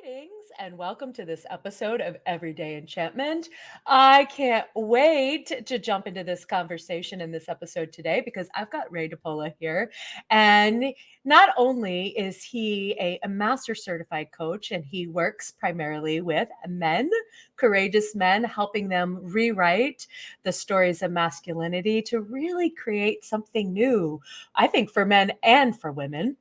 Greetings and welcome to this episode of Everyday Enchantment. I can't wait to jump into this conversation in this episode today because I've got Ray DePaola here. And not only is he a master certified coach, and he works primarily with men, courageous men, helping them rewrite the stories of masculinity to really create something new, I think, for men and for women.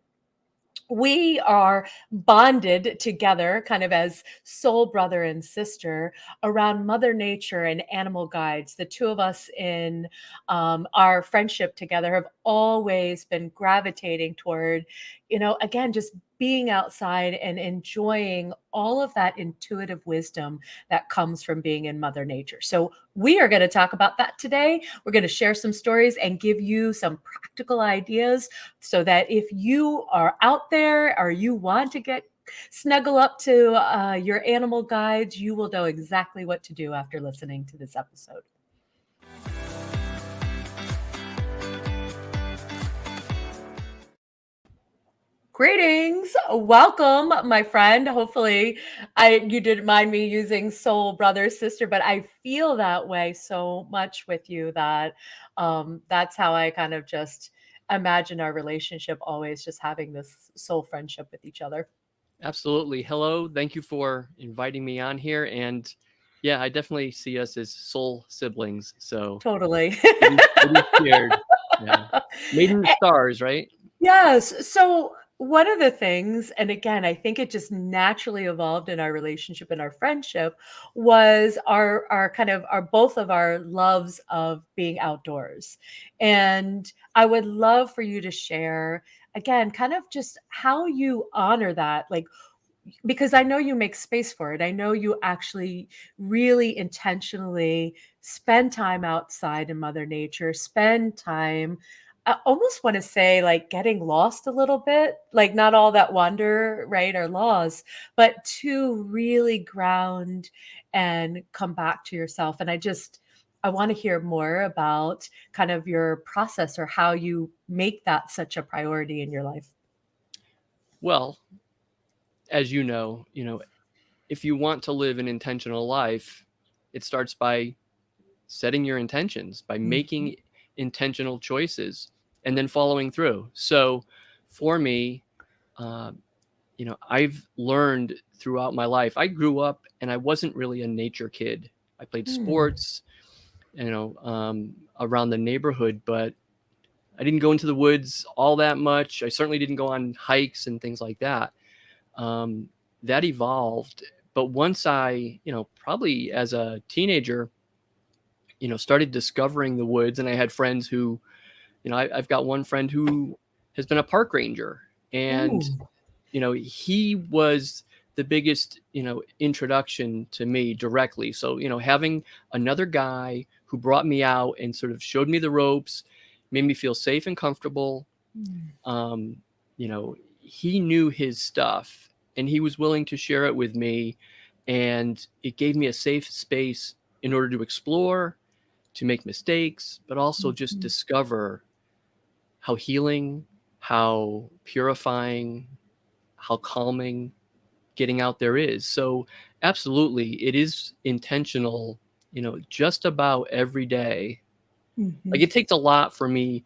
We are bonded together kind of as soul brother and sister around mother nature and animal guides. The two of us in our friendship together have always been gravitating toward, again, just being outside and enjoying all of that intuitive wisdom that comes from being in mother nature. So we are going to talk about that today. We're going to share some stories and give you some practical ideas so that if you are out there or you want to get snuggle up to your animal guides, you will know exactly what to do after listening to this episode. Greetings. Welcome, my friend. Hopefully, you didn't mind me using soul brother sister, but I feel that way so much with you that that's how I kind of just imagine our relationship, always just having this soul friendship with each other. Absolutely. Hello. Thank you for inviting me on here. And yeah, I definitely see us as soul siblings. So Totally. it is shared. Yeah. Made in the stars, right? Yes. So one of the things, and again, I think it just naturally evolved in our relationship and our friendship, was our kind of our both of our loves of being outdoors. And I would love for you to share again, kind of just how you honor that, like because I know you make space for it. I know you actually really intentionally spend time outside in Mother Nature, spend time. I almost want to say like getting lost a little bit, like not all that wonder, right, or lost, but to really ground and come back to yourself. And I want to hear more about kind of your process or how you make that such a priority in your life. Well, as if you want to live an intentional life, it starts by setting your intentions, by Mhm. making intentional choices, and then following through. So for me, uh, I've learned throughout my life. I grew up and I wasn't really a nature kid. I played Mm. sports, around the neighborhood, but I didn't go into the woods all that much. I certainly didn't go on hikes and things like that. Um, that evolved. But once I, probably as a teenager, started discovering the woods, and I had friends who, I've got one friend who has been a park ranger, and Ooh. he was the biggest, introduction to me directly. So, having another guy who brought me out and sort of showed me the ropes, made me feel safe and comfortable. Mm. Um, he knew his stuff and he was willing to share it with me. And it gave me a safe space in order to explore, to make mistakes, but also just Mhm. discover how healing, how purifying, how calming getting out there is. So absolutely, it is intentional, just about every day. Like Mhm. it takes a lot for me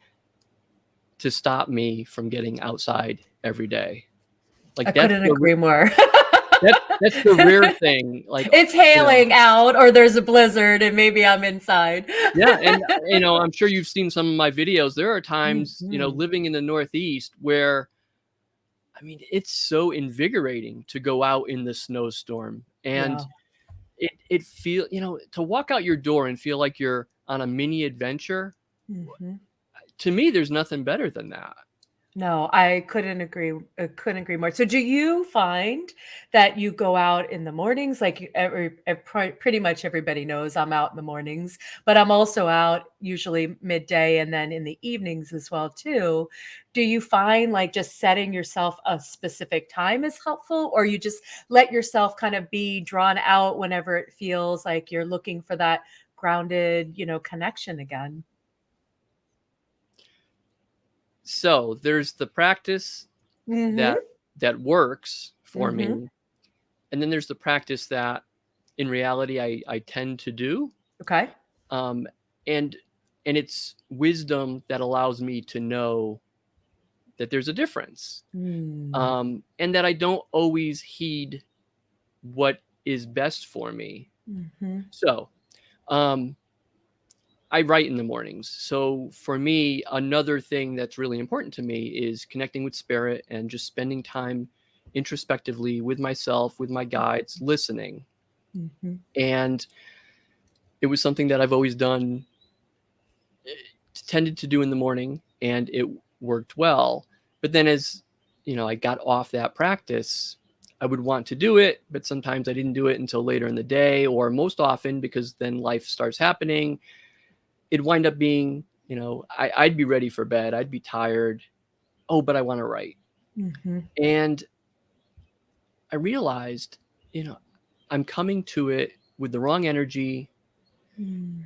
to stop me from getting outside every day. I Like couldn't agree more. that's the rare thing. Like, It's you know, hailing out or there's a blizzard and maybe I'm inside. yeah, and I'm sure you've seen some of my videos. There are times, Mhm. living in the Northeast where I mean, it's so invigorating to go out in the snowstorm, and Yeah. it feel to walk out your door and feel like you're on a mini adventure. Mhm. To me, there's nothing better than that. No, I couldn't agree more. So do you find that you go out in the mornings? Like pretty much everybody knows I'm out in the mornings, but I'm also out usually midday and then in the evenings as well too. Do you find like just setting yourself a specific time is helpful, or you just let yourself kind of be drawn out whenever it feels like you're looking for that grounded, connection again? So there's the practice Mhm. that works for Mhm. me, And then there's the practice that in reality I tend to do. Okay. Um, and it's wisdom that allows me to know that there's a difference. Mm. And that I don't always heed what is best for me. Mm-hmm. So I write in the mornings. So for me, another thing that's really important to me is connecting with spirit and just spending time introspectively with myself, with my guides, listening. Mm-hmm. And it was something that I've always done, tended to do in the morning, and it worked well. But then as I got off that practice, I would want to do it, but sometimes I didn't do it until later in the day, or most often, because then life starts happening, it'd wind up being, I'd be ready for bed. I'd be tired. Oh, but I want to write. Mm-hmm. And I realized, I'm coming to it with the wrong energy,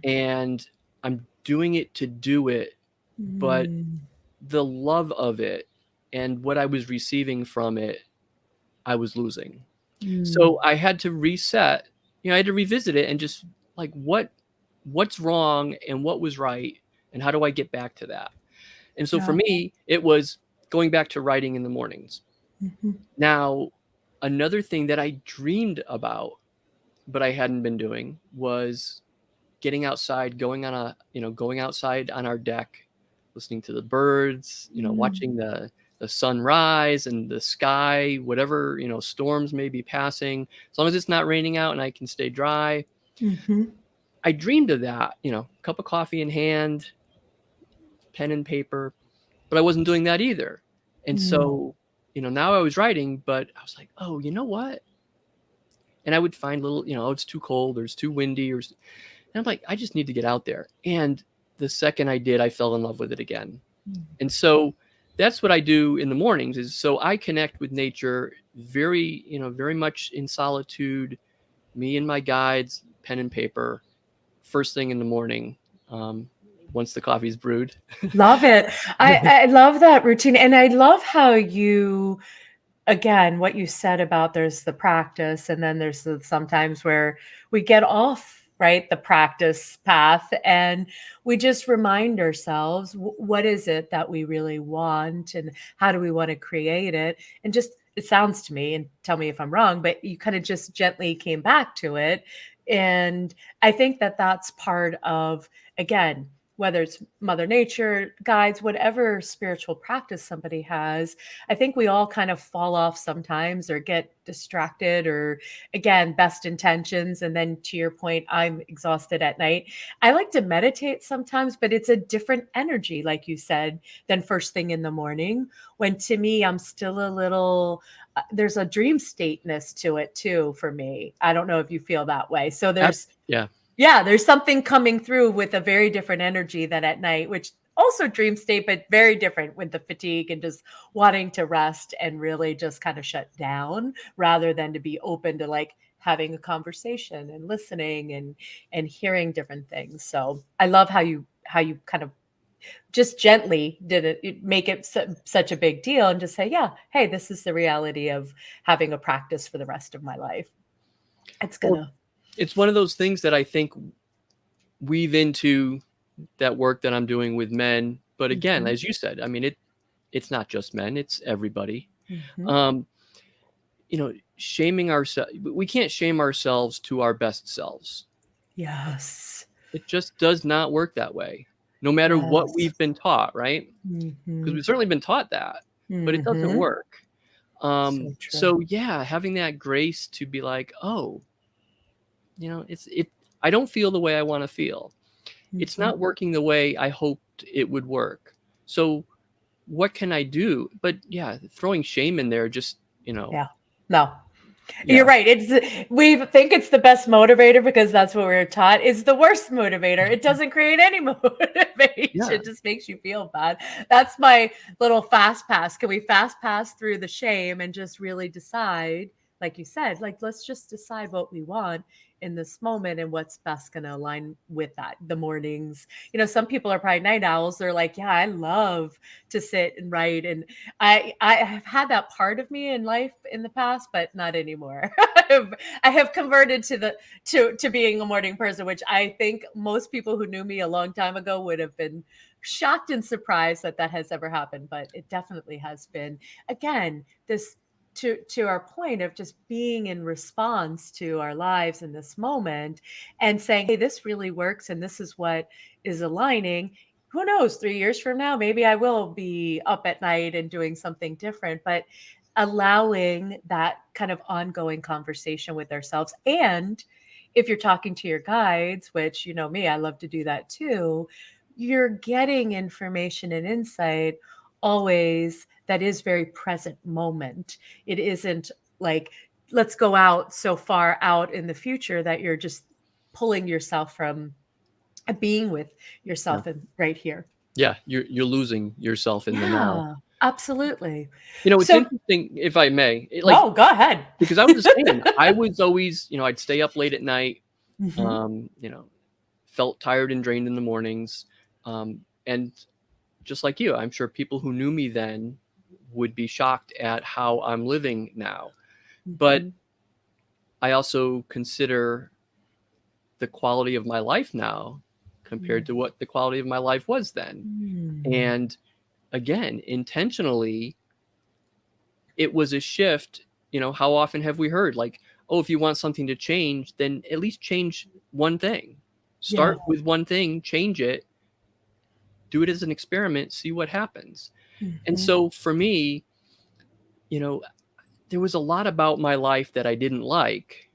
and I'm doing it to do it, but Mm-hmm. the love of it and what I was receiving from it, I was losing. Mm. So I had to reset, I had to revisit it and just like, what's wrong and what was right, and how do I get back to that? And so for Yeah. me, it was going back to writing in the mornings. Mm-hmm. Now, another thing that I dreamed about, but I hadn't been doing, was getting outside, going outside on our deck, listening to the birds, watching the sunrise and the sky, whatever, storms may be passing, as long as it's not raining out and I can stay dry. Mm-hmm. I dreamed of that, cup of coffee in hand, pen and paper, but I wasn't doing that either. And Mm. so, now I was writing, but I was like, oh, you know what? And I would find little, oh, it's too cold or it's too windy, and I'm like, I just need to get out there. And the second I did, I fell in love with it again. And so that's what I do in the mornings, is so I connect with nature very, very much in solitude, me and my guides, pen and paper, first thing in the morning, once the coffee's brewed. Love it. I love that routine. And I love how you, again, what you said about there's the practice, and then there's sometimes where we get off, right, the practice path, and we just remind ourselves what is it that we really want and how do we want to create it. And just, it sounds to me, and tell me if I'm wrong, but you kind of just gently came back to it. And I think that that's part of, again, whether it's Mother Nature, guides, whatever spiritual practice somebody has, I think we all kind of fall off sometimes or get distracted, or again, best intentions. And then to your point, I'm exhausted at night. I like to meditate sometimes, but it's a different energy, like you said, than first thing in the morning. When to me, I'm still a little, there's a dream stateness to it too for me. I don't know if you feel that way. So Yeah. yeah, there's something coming through with a very different energy than at night, which also dream state, but very different with the fatigue and just wanting to rest and really just kind of shut down rather than to be open to like having a conversation and listening and hearing different things. So I love how you kind of just gently did it make it such a big deal and just say, yeah, hey, this is the reality of having a practice for the rest of my life. It's Well, gonna, it's one of those things that I think weave into that work that I'm doing with men. But again, mhm, as you said, I mean, it's not just men, it's everybody. mhm. Um, Shaming ourselves, we can't shame ourselves to our best selves. Yes. It just does not work that way, no matter what Yes. we've been taught, right? Because Mhm. we've certainly been taught that, but it doesn't Mhm. work. So true. So yeah, having that grace to be like, oh, I don't feel the way I want to feel. It's Mhm. not working the way I hoped it would work. So what can I do? But yeah, throwing shame in there, just, Yeah. No. You're yeah, right. We think it's the best motivator because that's what we were taught. It's the worst motivator. It doesn't create any motivation. yeah. It just makes you feel bad. That's my little fast pass. Can we fast pass through the shame and just really decide like you said, like, let's just decide what we want in this moment and what's best going to align with that. The mornings, some people are probably night owls. They're like, yeah, I love to sit and write. And I have had that part of me in life in the past, but not anymore. I have converted to being a morning person, which I think most people who knew me a long time ago would have been shocked and surprised that that has ever happened. But it definitely has been. Again, this to our point of just being in response to our lives in this moment and saying, hey, this really works and this is what is aligning. Who knows, 3 years from now, maybe I will be up at night and doing something different, but allowing that kind of ongoing conversation with ourselves. And if you're talking to your guides, which, me, I love to do that too, you're getting information and insight always that is very present moment. It isn't like, let's go out so far out in the future that you're just pulling yourself from being with Yeah. yourself and right here. Yeah. You're losing yourself in the now. Yeah, absolutely. It's So, interesting, if I may, like, no, go ahead. because I was the same. I was always, I'd stay up late at night, Hmm. you know, felt tired and drained in the mornings. And just like you, I'm sure people who knew me then would be shocked at how I'm living now. But Hmm. I also consider the quality of my life now compared to what the quality of my life was then. Mm. And again, intentionally, it was a shift. How often have we heard, like, oh, if you want something to change, then at least change one thing. Yeah. Start with one thing, change it, do it as an experiment, see what happens. And Hmm. so for me, you know, there was a lot about my life that I didn't like.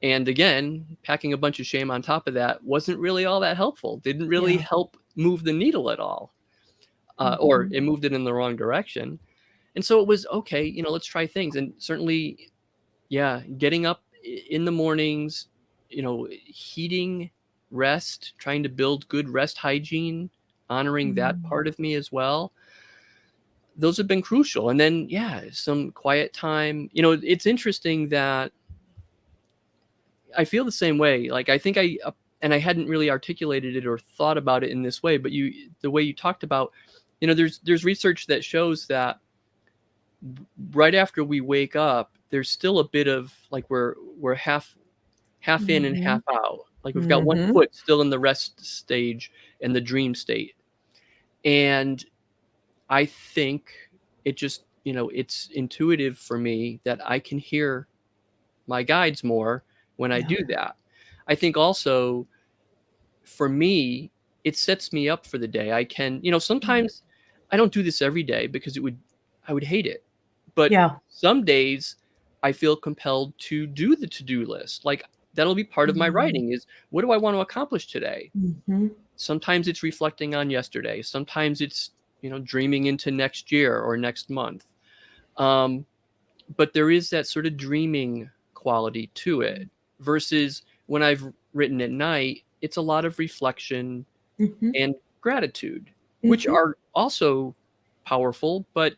And again, packing a bunch of shame on top of that wasn't really all that helpful. Didn't really Yeah. help move the needle at all. Or Hmm. it moved it in the wrong direction. And so it was okay, let's try things. And certainly, yeah, getting up in the mornings, heating rest, trying to build good rest hygiene, honoring that Mm. part of me as well. Those have been crucial. And then, yeah, some quiet time. It's interesting that I feel the same way. Like, I think and I hadn't really articulated it or thought about it in this way, but the way you talked about, there's research that shows that right after we wake up, there's still a bit of like we're half in and Mhm. half out. Like, we've got one Mhm. foot still in the rest stage and the dream state. And I think it just, it's intuitive for me that I can hear my guides more when I Yeah. do that. I think also for me, it sets me up for the day. I can, Mm. sometimes I don't do this every day because I would hate it. But Yeah. some days I feel compelled to do the to-do list. Like, that'll be part of my Mm. writing is, what do I want to accomplish today? Mhm. Sometimes it's reflecting on yesterday. Sometimes it's, dreaming into next year or next month. Um, but there is that sort of dreaming quality to it versus when I've written at night, it's a lot of reflection Mhm. and gratitude, which Mhm. are also powerful, but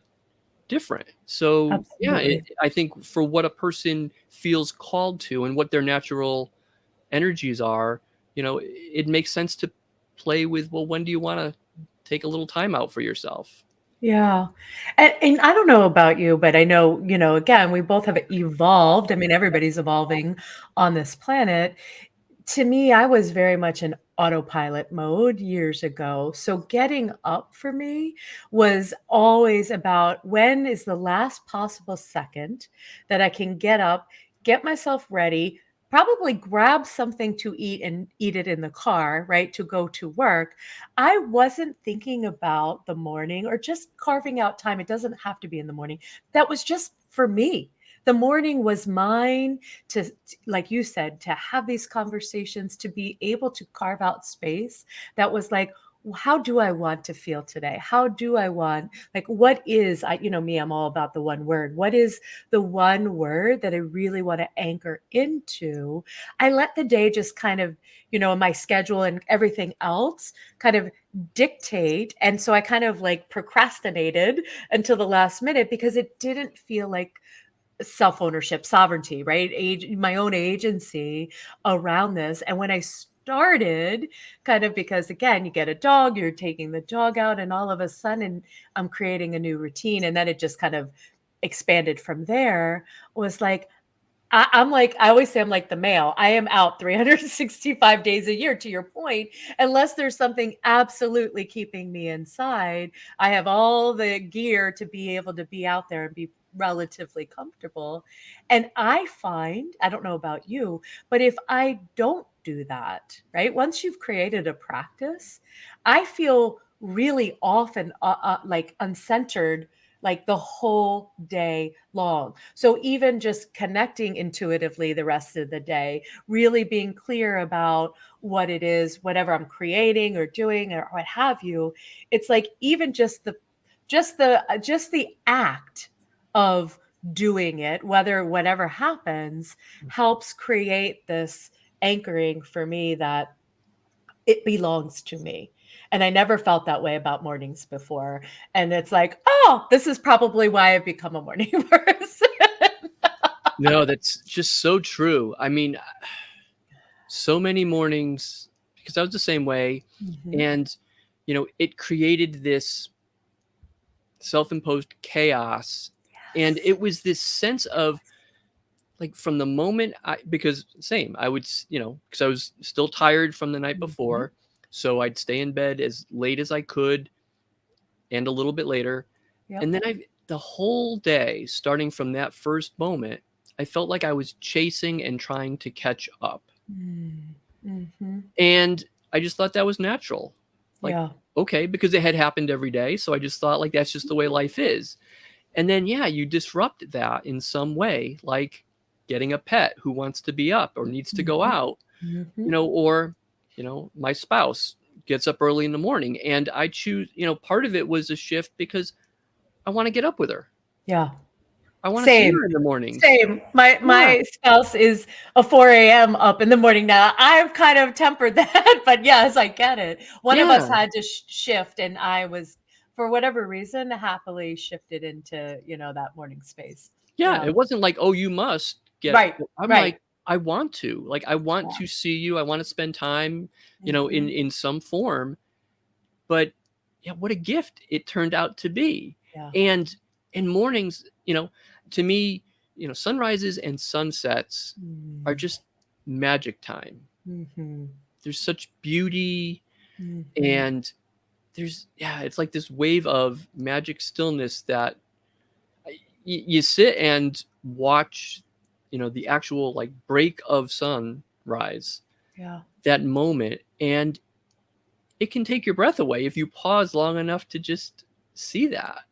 different. So, yeah, Absolutely. I think for what a person feels called to and what their natural energies are, it makes sense to play with, well, when do you want to take a little time out for yourself? Yeah. And I don't know about you, but I know, again, we both have evolved. I mean, everybody's evolving on this planet. To me, I was very much in autopilot mode years ago. So getting up for me was always about when is the last possible second that I can get up, get myself ready, probably grab something to eat and eat it in the car, right, to go to work. I wasn't thinking about the morning or just carving out time. It doesn't have to be in the morning. That was just for me. The morning was mine to, like you said, to have these conversations, to be able to carve out space that was like, how do I want to feel today? How do I want, like, what is, me, I'm all about the one word. What is the one word that I really want to anchor into? I let the day just kind of, my schedule and everything else kind of dictate. And so I kind of like procrastinated until the last minute because it didn't feel like self-ownership, sovereignty, right? My own agency around this. And when I started, kind of, because again, you get a dog, you're taking the dog out, and all of a sudden I'm creating a new routine. And then it just kind of expanded from there, was like, I'm like, I always say I'm like the male. I am out 365 days a year, to your point, unless there's something absolutely keeping me inside. I have all the gear to be able to be out there and be relatively comfortable. And I find, I don't know about you, but if I don't do that, right? Once you've created a practice, I feel really off and like uncentered, like the whole day long. So even just connecting intuitively the rest of the day, really being clear about what it is, whatever I'm creating or doing or what have you, it's like even just the act of doing it, whatever happens, helps create this anchoring for me that it belongs to me. And I never felt that way about mornings before. And it's like, oh, this is probably why I've become a morning person. No, that's just so true. I mean, so many mornings, because I was the same way. Mhm. And, it created this self-imposed chaos. And Yes. it was this sense of, like, from the moment because same, I would, because I was still tired from the night Mhm. before. So I'd stay in bed as late as I could and a little bit later. And Yep. then the whole day, starting from that first moment, I felt like I was chasing and trying to catch up. Mm. Mhm. And I just thought that was natural. Like, Yeah. okay, because it had happened every day. So I just thought, like, that's just the way life is. And then, yeah, you disrupt that in some way, like getting a pet who wants to be up or needs to go Mhm. out, Mhm. or, my spouse gets up early in the morning and I choose, part of it was a shift because I want to get up with her. Yeah. I want to see Same. her in the mornings. Same. My Yeah. my spouse is a 4 a.m. up in the morning now. I've kind of tempered that, but yes, I get it. One of us Yeah. had to shift, and I was, for whatever reason, happily shifted into, that morning space. Yeah. Yeah. It wasn't like, oh, you must get, Right. I'm Right. like, I want to, like, I want Yeah. to see you. I want to spend time, in, Mhm. some form. But yeah, what a gift it turned out to be. Yeah. And in mornings, to me, sunrises and sunsets are Mm. just magic time. Mhm. There's such beauty, Mhm. and yeah, it's like this wave of magic stillness that you sit and watch, the actual, like, break of sunrise, Yeah. that moment, and it can take your breath away if you pause long enough to just see that.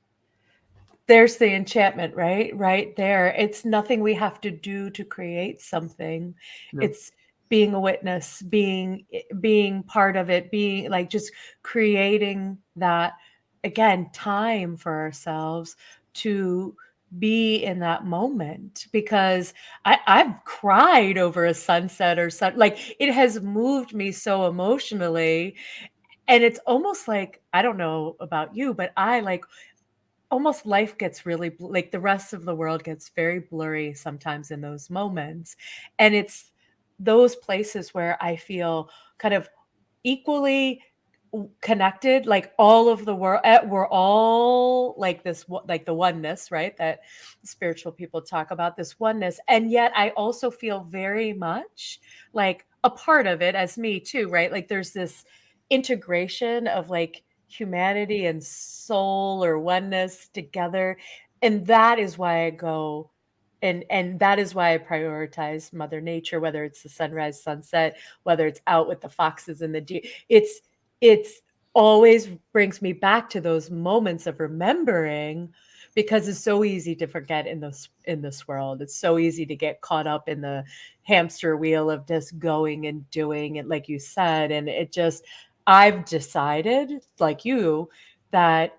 There's the enchantment, right? Right there. It's nothing we have to do to create something. No. It's being a witness, being part of it, being like just creating that, again, time for ourselves to be in that moment, because I've cried over a sunset or something. Like, it has moved me so emotionally. And it's almost like, I don't know about you, but I like, almost life gets really like the rest of the world gets very blurry sometimes in those moments. And it's those places where I feel kind of equally connected, like all of the world, we're all like this, like the oneness, right? That spiritual people talk about, this oneness. And yet I also feel very much like a part of it as me too, right? Like there's this integration of like humanity and soul or oneness together. And that is why I go, and that is why I prioritize Mother Nature, whether it's the sunrise, sunset, whether it's out with the foxes and the deer. It's always brings me back to those moments of remembering, because it's so easy to forget in this world. It's so easy to get caught up in the hamster wheel of just going and doing it, like you said. And it just, I've decided, like you, that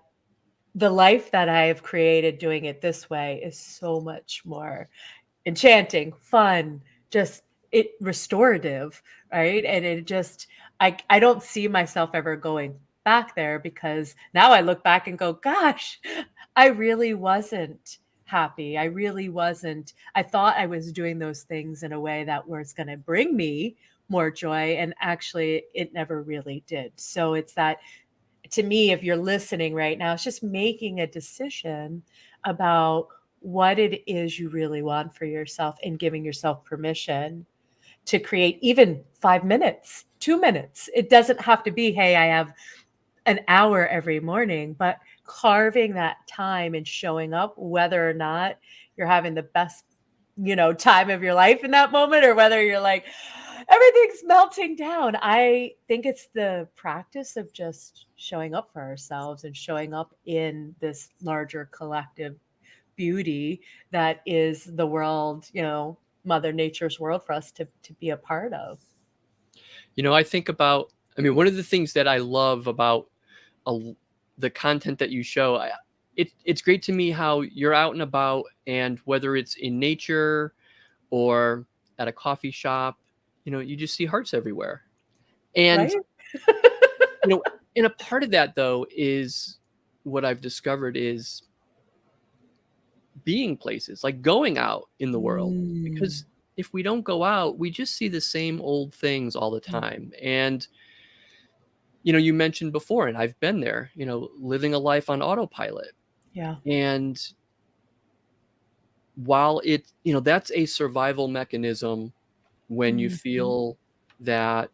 the life that I've created doing it this way is so much more enchanting, fun, just it restorative, right? And it just, I don't see myself ever going back there, because now I look back and go, gosh, I really wasn't happy. I really wasn't. I thought I was doing those things in a way that was going to bring me more joy, and actually it never really did. So it's that, to me, if you're listening right now, it's just making a decision about what it is you really want for yourself and giving yourself permission to create even 5 minutes, 2 minutes. It doesn't have to be, hey, I have an hour every morning, but carving that time and showing up, whether or not you're having the best, time of your life in that moment, or whether you're like, everything's melting down. I think it's the practice of just showing up for ourselves and showing up in this larger collective beauty that is the world, Mother Nature's world for us to be a part of. I think about, one of the things that I love about the content that you show, it's great to me how you're out and about, and whether it's in nature or at a coffee shop, you just see hearts everywhere. And, Right? and a part of that, though, is what I've discovered is being places, like going out in the world. Because if we don't go out, we just see the same old things all the time. And, you mentioned before, and I've been there, living a life on autopilot. Yeah. And while that's a survival mechanism when you feel that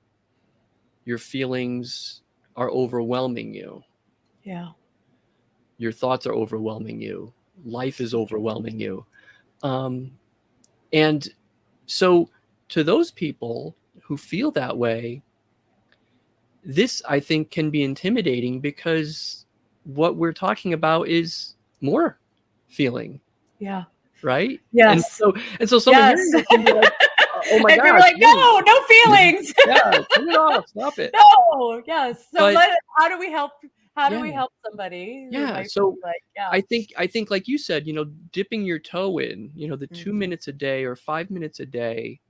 your feelings are overwhelming you. Yeah. Your thoughts are overwhelming you. Life is overwhelming you. And so to those people who feel that way, this, I think, can be intimidating, because what we're talking about is more feeling. Yeah. Right? Yes. And so someone hearing this can be like, oh my And people are gosh, like, no feelings. yeah, turn it off, stop it. No, yes. So But how do we help? How do yeah, we help somebody who yeah. might So be like, yeah. I think like you said, dipping your toe in, the 2 minutes a day or 5 minutes a day.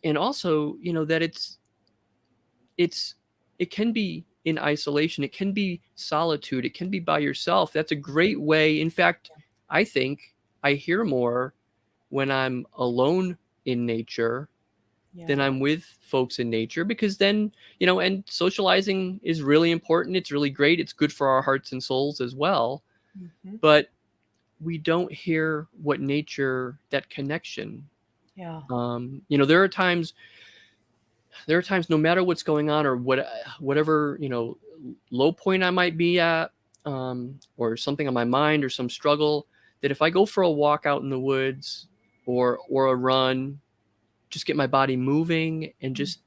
And also, that it can be in isolation, it can be solitude, it can be by yourself. That's a great way. In fact, I think I hear more when I'm alone in nature than I'm with folks in nature, because then, and socializing is really important. It's really great. It's good for our hearts and souls as well. But we don't hear what nature, that connection. Yeah. There are times no matter what's going on, or whatever, low point I might be at, or something on my mind, or some struggle, that if I go for a walk out in the woods or a run, just get my body moving, and just,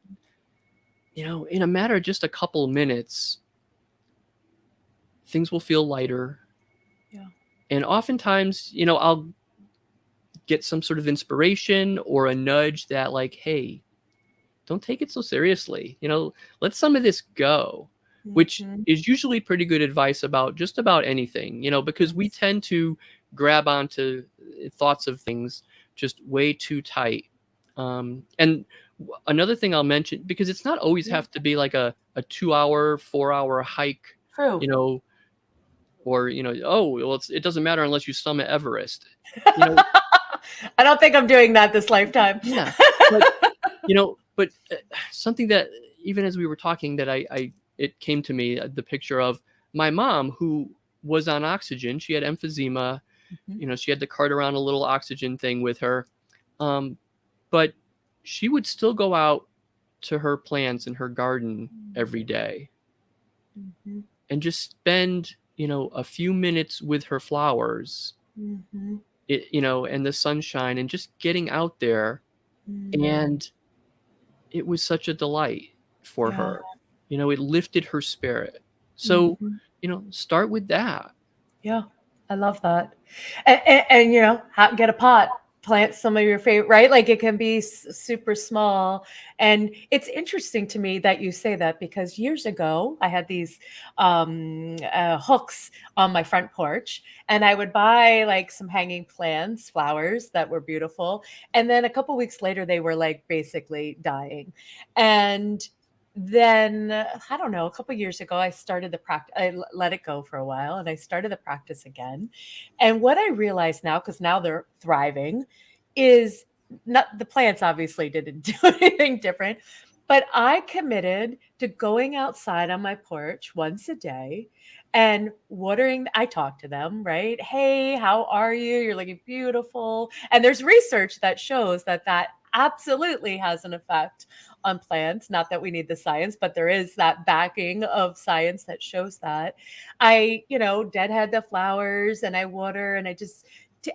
in a matter of just a couple of minutes, things will feel lighter. Yeah. And oftentimes, I'll get some sort of inspiration or a nudge that, like, hey, don't take it so seriously. Let some of this go, which is usually pretty good advice about just about anything, because we tend to grab onto thoughts of things just way too tight. And another thing I'll mention, because it's not always have to be like a 2-hour, 4-hour hike, True. or, oh, well, it doesn't matter unless you summit Everest. I don't think I'm doing that this lifetime. Yeah. But something that, even as we were talking, that it came to me, the picture of my mom, who was on oxygen. She had emphysema. She had to cart around a little oxygen thing with her. But she would still go out to her plants in her garden every day and just spend, a few minutes with her flowers, and the sunshine, and just getting out there. And it was such a delight for her. It lifted her spirit. So, start with that. Yeah, I love that. And get a pot, plant some of your favorite, right? Like it can be super small. And it's interesting to me that you say that, because years ago I had these hooks on my front porch, and I would buy like some hanging plants, flowers that were beautiful. And then a couple weeks later, they were like basically dying. And then I don't know, a couple years ago, I started the practice. Let it go for a while, and I started the practice again. And what I realize now, because now they're thriving, is not the plants obviously didn't do anything different, but I committed to going outside on my porch once a day and watering. I talk to them, right? Hey, how are you? You're looking beautiful. And there's research that shows that that absolutely has an effect on plants. Not that we need the science, but there is that backing of science that shows that. I, deadhead the flowers and I water and I just,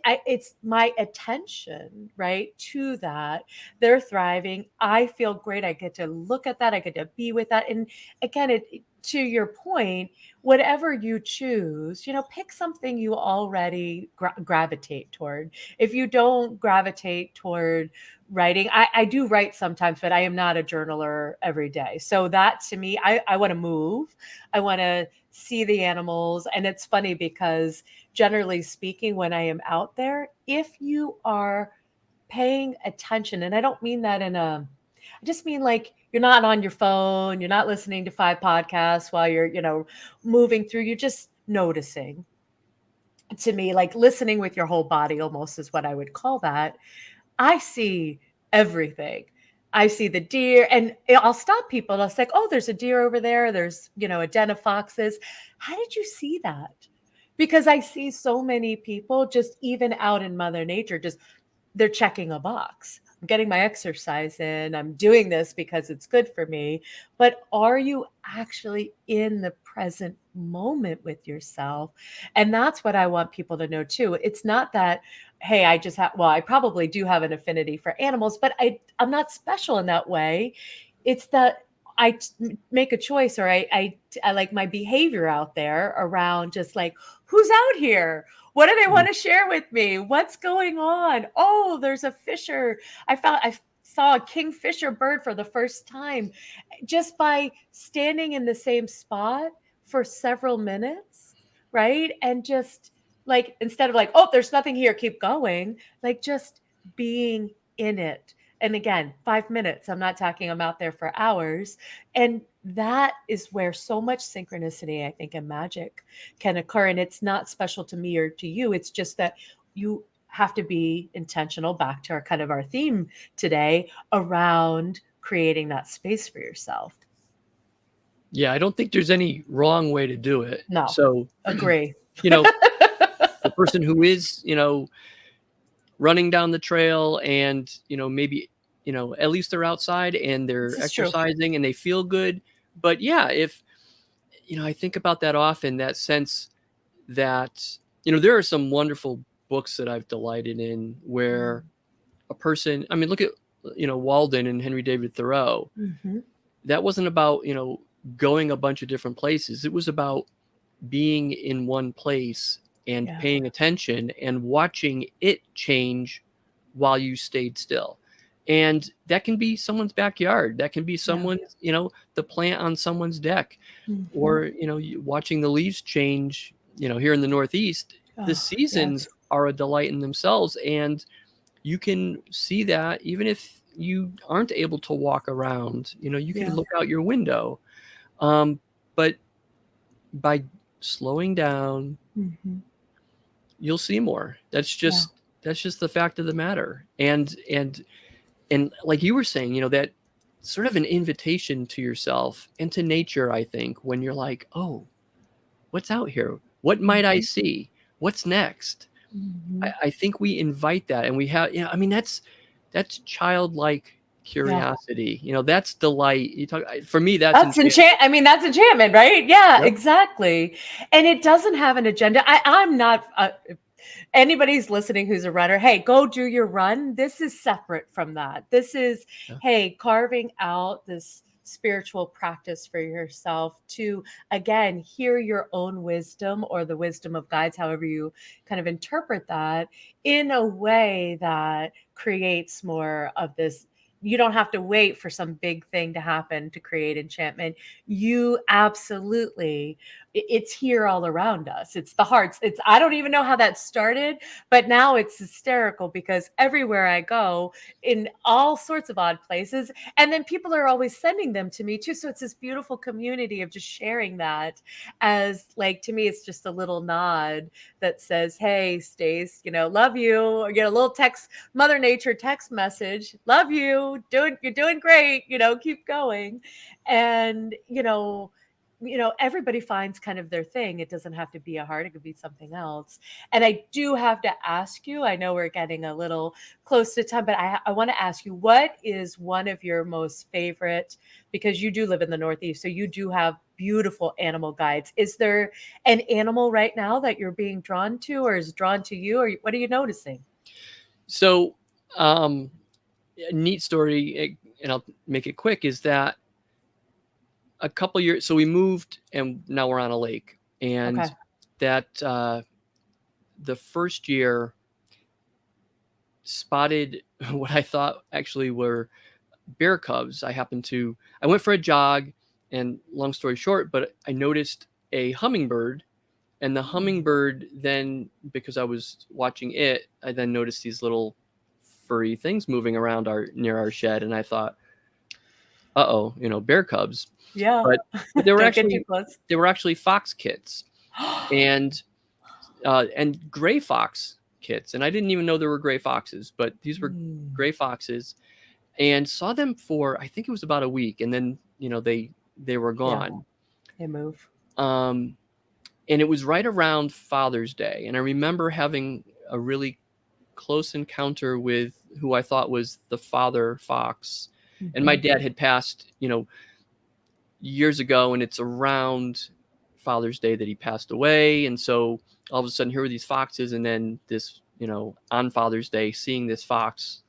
it's my attention, right, to that. They're thriving. I feel great. I get to look at that. I get to be with that. And again, to your point, whatever you choose, pick something you already gravitate toward. If you don't gravitate toward writing, I do write sometimes, but I am not a journaler every day. So that to me, I want to move. I want to see the animals. And it's funny because generally speaking, when I am out there, if you are paying attention, and I don't mean that I just mean like you're not on your phone, you're not listening to 5 podcasts while you're, moving through, you're just noticing. To me, like listening with your whole body almost is what I would call that. I see everything. I see the deer, and I'll stop people. And I'll say, "Oh, there's a deer over there. There's, a den of foxes. How did you see that?" Because I see so many people just even out in Mother Nature, just they're checking a box. I'm getting my exercise in. I'm doing this because it's good for me. But are you actually in the present moment with yourself? And that's what I want people to know too. It's not that, hey, I just have, well, I probably do have an affinity for animals, but I'm not special in that way. It's that make a choice, or I like my behavior out there around just like, who's out here? What do they want to share with me? What's going on? Oh, there's a fisher. I saw a kingfisher bird for the first time just by standing in the same spot for several minutes, right? And just like, instead of like, oh, there's nothing here, keep going, like just being in it. And again, 5 minutes, I'm not talking, I'm out there for hours. And that is where so much synchronicity, I think, and magic can occur. And it's not special to me or to you. It's just that you have to be intentional, back to our kind of our theme today, around creating that space for yourself. Yeah, I don't think there's any wrong way to do it. No, So, agree. The person who is, running down the trail and, maybe, at least they're outside and they're This is true. exercising and they feel good. But yeah, if, I think about that often, that sense that, there are some wonderful books that I've delighted in where a person, I mean, look at, Walden and Henry David Thoreau. Mm-hmm. That wasn't about, going a bunch of different places. It was about being in one place and paying attention and watching it change while you stayed still. And that can be someone's backyard. That can be someone's, the plant on someone's deck, or, watching the leaves change, here in the Northeast. The seasons are a delight in themselves. And you can see that even if you aren't able to walk around, you can look out your window. But by slowing down, you'll see more. That's just the fact of the matter. And like you were saying, that sort of an invitation to yourself and to nature, I think, when you're like, oh, what's out here? What might I see? What's next? I think we invite that, and we have, I mean, that's childlike curiosity. That's delight. You talk, for me, that's that's enchantment, right? Yeah, Yep. exactly. And it doesn't have an agenda. I'm not, anybody's listening who's a runner, hey, go do your run. This is separate from that. This is, hey, carving out this spiritual practice for yourself to, again, hear your own wisdom, or the wisdom of guides, however you kind of interpret that, in a way that creates more of this. You don't have to wait for some big thing to happen to create enchantment. You absolutely it's here all around us. It's the hearts. I don't even know how that started, but now it's hysterical because everywhere I go, in all sorts of odd places, and then people are always sending them to me too. So it's this beautiful community of just sharing that, as like, to me, it's just a little nod that says, hey, Stace, love you. Or get a little text, Mother Nature text message, love you, you're doing great, keep going. And everybody finds kind of their thing. It doesn't have to be a heart, it could be something else. And I do have to ask you, I know we're getting a little close to time, but I want to ask you, what is one of your most favorite, because you do live in the Northeast, so you do have beautiful animal guides. Is there an animal right now that you're being drawn to, or is drawn to you, or what are you noticing? So, a neat story, and I'll make it quick, is that a couple years, so we moved and now we're on a lake, and Okay. that the first year spotted what I thought actually were bear cubs. I went for a jog, and long story short, but I noticed a hummingbird, and the hummingbird then, because I was watching it, I then noticed these little furry things moving around near our shed, and I thought, uh-oh, bear cubs. Yeah. But they were Don't get too actually close. fox kits, and gray fox kits, and I didn't even know there were gray foxes, but these were gray foxes, and saw them for, I think it was about a week, and then they were gone. They move. And it was right around Father's Day, and I remember having a really close encounter with who I thought was the father fox. And my dad had passed years ago, and it's around Father's Day that he passed away. And so all of a sudden, here were these foxes, and then this, on Father's Day, seeing this fox,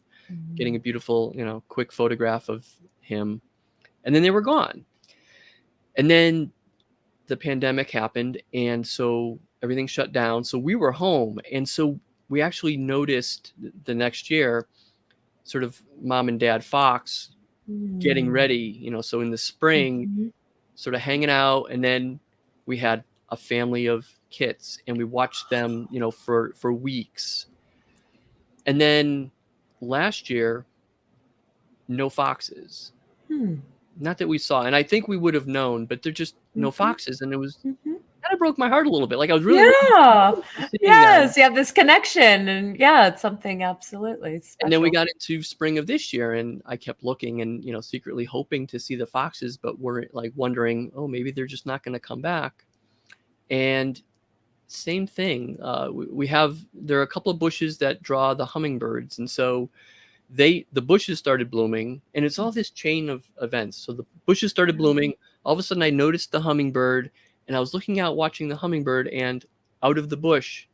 getting a beautiful, quick photograph of him, and then they were gone. And then the pandemic happened, and so everything shut down. So we were home, and so we actually noticed the next year, sort of mom and dad fox getting ready, so in the spring, sort of hanging out, and then we had a family of kits, and we watched them, for weeks. And then last year, no foxes. Not that we saw, and I think we would have known, but they're just no foxes, and it was kind of broke my heart a little bit. Like, I was really looking Yeah. forward to seeing them. Yes, you have this connection, and yeah, it's something absolutely And then we special. got into spring of this year, and I kept looking and, secretly hoping to see the foxes, but we're like wondering, oh, maybe they're just not going to come back. And same thing. There are a couple of bushes that draw the hummingbirds. And so the bushes started blooming, and it's all this chain of events. So the bushes started blooming. All of a sudden I noticed the hummingbird, and I was looking out, watching the hummingbird, and out of the bush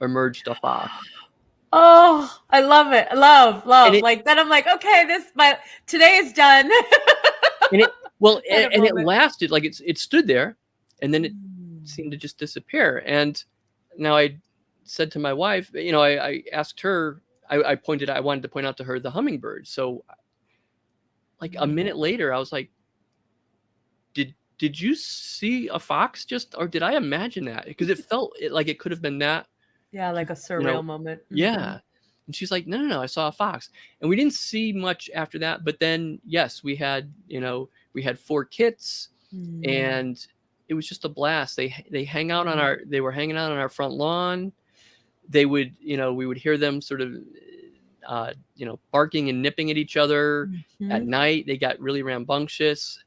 emerged a fox. Oh, I love it. And Love. it, Like, then I'm like, okay, today is done. and it, well, Kind of and it moment. lasted, like it stood there, and then it seemed to just disappear. And now I said to my wife, I asked her, I wanted to point out to her the hummingbird. So like a minute later, I was like, did you see a fox just, or did I imagine that? Because it felt like it could have been that, Yeah, like a surreal moment. yeah. And she's like, no, I saw a fox. And we didn't see much after that. But then, yes, we had 4 kits, and it was just a blast. They were hanging out on our front lawn. They would, we would hear them sort of, barking and nipping at each other at night. They got really rambunctious.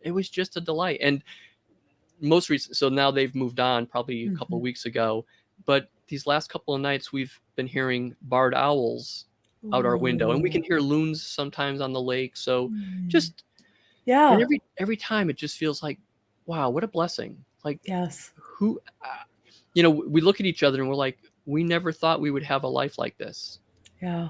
It was just a delight. And most recent, so now they've moved on, probably a couple of weeks ago, but these last couple of nights we've been hearing barred owls out our window, and we can hear loons sometimes on the lake. So just, and Yeah. every time it just feels like, wow, what a blessing. Like, Yes. who, we look at each other and we're like, we never thought we would have a life like this. Yeah.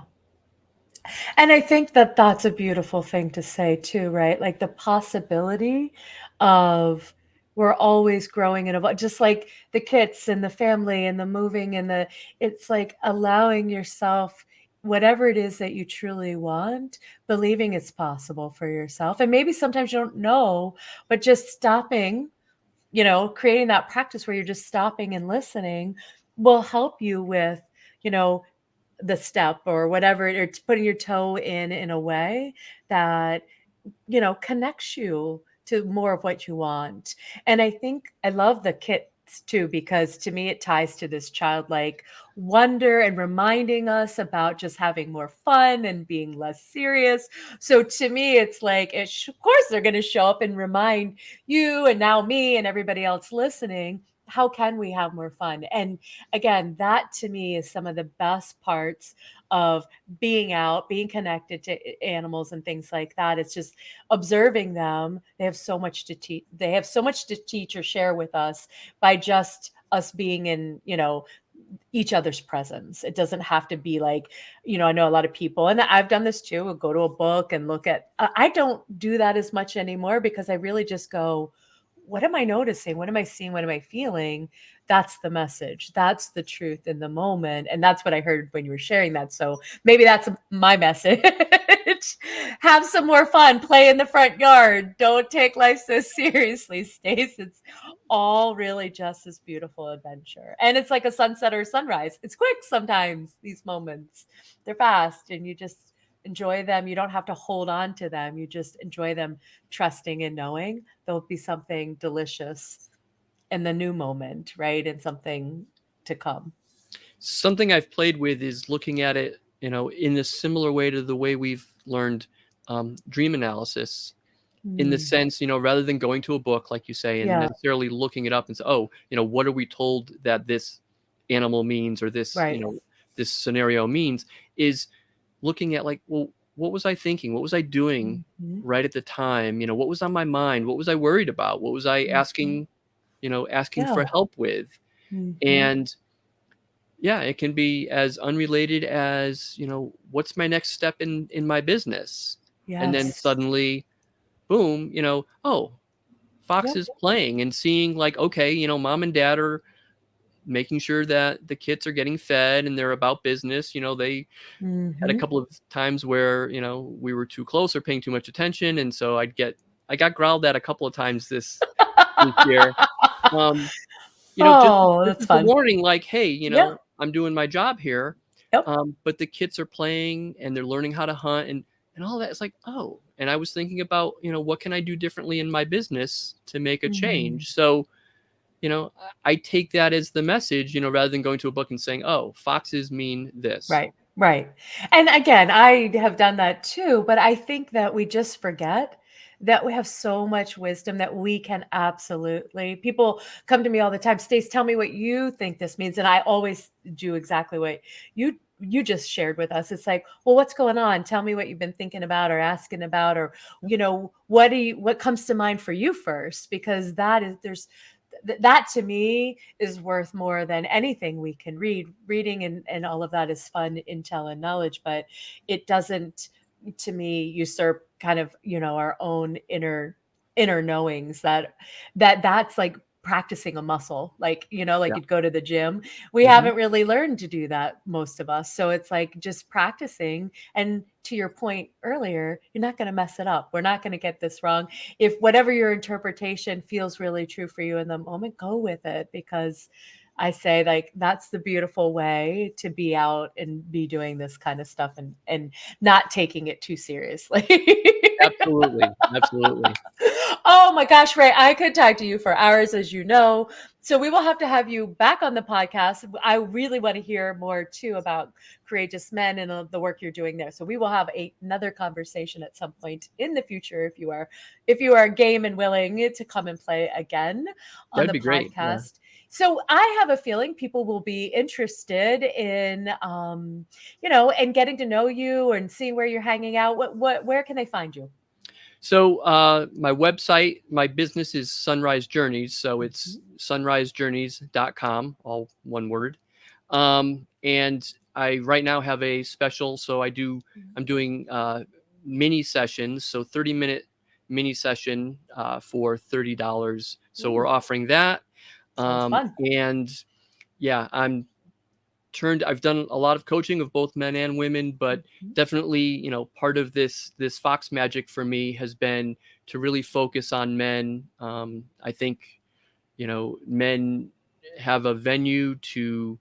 And I think that that's a beautiful thing to say too, right? Like the possibility of, we're always growing and evolving, just like the kids and the family and the moving and it's like allowing yourself whatever it is that you truly want, believing it's possible for yourself. And maybe sometimes you don't know, but just stopping creating that practice where you're just stopping and listening will help you with, you know, the step or whatever, or putting your toe in a way that, connects you to more of what you want. And I think I love the kits too, because to me it ties to this childlike wonder and reminding us about just having more fun and being less serious. So to me, it's like, of course, they're going to show up and remind you and now me and everybody else listening. How can we have more fun? And again, that to me is some of the best parts of being out, being connected to animals and things like that. It's just observing them. They have so much to teach. They have so much to teach or share with us by just us being in, each other's presence. It doesn't have to be like, I know a lot of people, and I've done this too, will go to a book and look at, I don't do that as much anymore because I really just go, what am I noticing? What am I seeing? What am I feeling? That's the message. That's the truth in the moment. And that's what I heard when you were sharing that. So maybe that's my message. Have some more fun. Play in the front yard. Don't take life so seriously, Stace. It's all really just this beautiful adventure. And it's like a sunset or a sunrise. It's quick sometimes, these moments. They're fast and you just enjoy them. You don't have to hold on to them. You just enjoy them, trusting and knowing there'll be something delicious in the new moment, right? And something to come. Something I've played with is looking at it, in a similar way to the way we've learned dream analysis, in the Mm, sense, rather than going to a book, like you say, and yeah, necessarily looking it up and say, oh, what are we told that this animal means, or this, right. this scenario means, is looking at, like, well, what was I thinking? What was I doing Mhm, right at the time? What was on my mind? What was I worried about? What was I mhm. asking for Yeah. help with? Mhm. And yeah, it can be as unrelated as, what's my next step in my business? And then Yes. suddenly, boom, oh, Fox Yep. is playing and seeing, like, okay, mom and dad are making sure that the kids are getting fed and they're about business. They had a Mhm. couple of times where, we were too close or paying too much attention. And so I got growled at a couple of times this year. Um, just Oh, just that's as a fun. warning, like, hey, Yeah. I'm doing my job here, Yep. but the kids are playing and they're learning how to hunt and all that. It's like, oh, and I was thinking about, what can I do differently in my business to make a Mhm. change? So, I take that as the message, rather than going to a book and saying, oh, foxes mean this. Right, right. And again, I have done that too, but I think that we just forget that we have so much wisdom that we can absolutely. People come to me all the time, Stace, tell me what you think this means. And I always do exactly what you just shared with us. It's like, well, what's going on? Tell me what you've been thinking about or asking about, or, what comes to mind for you first? Because that to me is worth more than anything we can read. Reading and all of that is fun intel and knowledge, but it doesn't, to me, usurp kind of, our own inner knowings that's like practicing a muscle, like, like Yeah. you'd go to the gym. We Hmm. haven't really learned to do that, most of us. So it's like just practicing. And to your point earlier, you're not going to mess it up. We're not going to get this wrong. If whatever your interpretation feels really true for you in the moment, go with it, because I say, like, that's the beautiful way to be out and be doing this kind of stuff, and not taking it too seriously. Absolutely. Absolutely. Oh my gosh, Ray, I could talk to you for hours, as you know. So we will have to have you back on the podcast. I really want to hear more too about Courageous Men and the work you're doing there. So we will have another conversation at some point in the future, if you are game and willing to come and play again on That'd the be great. Yeah. podcast. So I have a feeling people will be interested in, and getting to know you and seeing where you're hanging out. Where can they find you? So my website, my business is Sunrise Journeys. So it's Mhm. sunrisejourneys.com, all one word. And I right now have a special. So I'm doing mini sessions. So 30-minute mini session for $30. So we're Ooh, offering that. sounds fun. And yeah, I've done a lot of coaching of both men and women, but Mhm. definitely, part of this fox magic for me has been to really focus on men. I think men have a venue to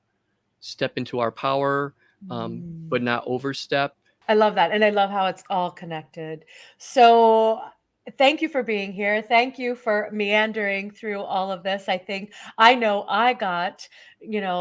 step into our power, but not overstep. I love that. And I love how it's all connected. So thank you for being here. Thank you for meandering through all of this. I know I got,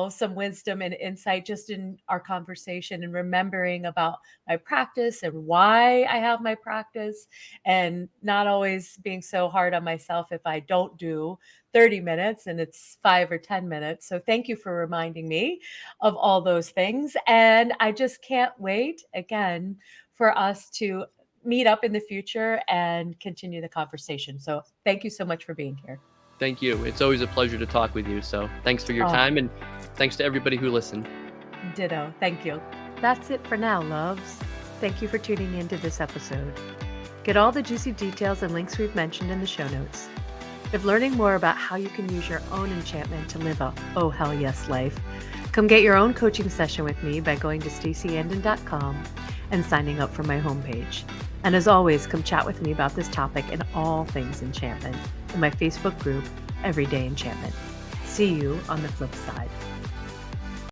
some wisdom and insight just in our conversation and remembering about my practice and why I have my practice and not always being so hard on myself if I don't do 30 minutes and it's 5 or 10 minutes. So thank you for reminding me of all those things. And I just can't wait again for us to meet up in the future and continue the conversation. So thank you so much for being here. Thank you. It's always a pleasure to talk with you. So thanks for your time, and thanks to everybody who listened. Ditto. Thank you. That's it for now, loves. Thank you for tuning into this episode. Get all the juicy details and links we've mentioned in the show notes. If learning more about how you can use your own enchantment to live a oh hell yes life, come get your own coaching session with me by going to staceyandon.com and signing up for my homepage. And as always, come chat with me about this topic and all things enchantment in my Facebook group, Everyday Enchantment. See you on the flip side.